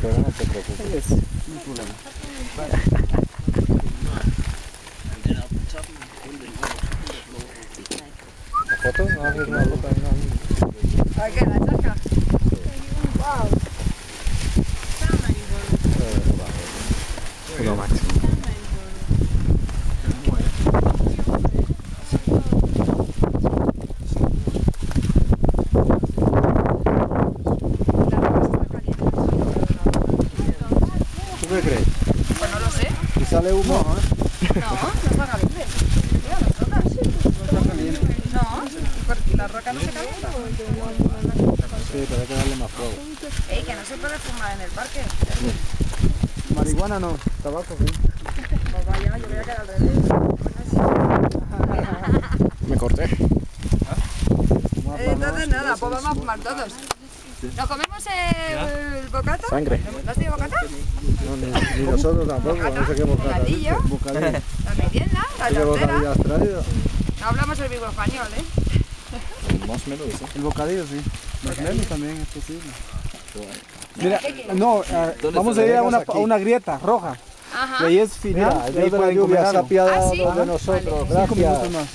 pero no te preocupes. No hay problema. ¿La foto? ¿No haces una foto? ¿A qué? ¿La chasca? Wow. Lo máximo. ¿Tú qué crees? Pues no lo sé. Si sale humo, No, no está caliente. Mira, las rocas. No está caliente. No, porque la roca no se calienta. sí, pero hay que darle más fuego. Ey, que no se puede fumar en el parque. Marihuana no, tabaco sí. Pues vaya, yo voy a quedar al revés. Me corté. Entonces nada, pues vamos a fumar todos. ¿Nos comemos el bocata? Sangre. ¿No has tenido bocata? No, ni nosotros tampoco, no sé qué bocata. Bocadillo. Bocadillo. La merienda, la ¿Qué bocadillo tortera. has traído? No hablamos el vivo español, ¿eh? Más o menos eso. El bocadillo sí. Los menos también es posible. Mira, no, vamos a ir a una grieta roja. Ajá. Y ahí es final. Mira, el y ahí Dios de la pueden lluvia comer se ha algo. apiadado ¿Ah, sí? de nosotros. Vale. 5 Gracias. minutos más.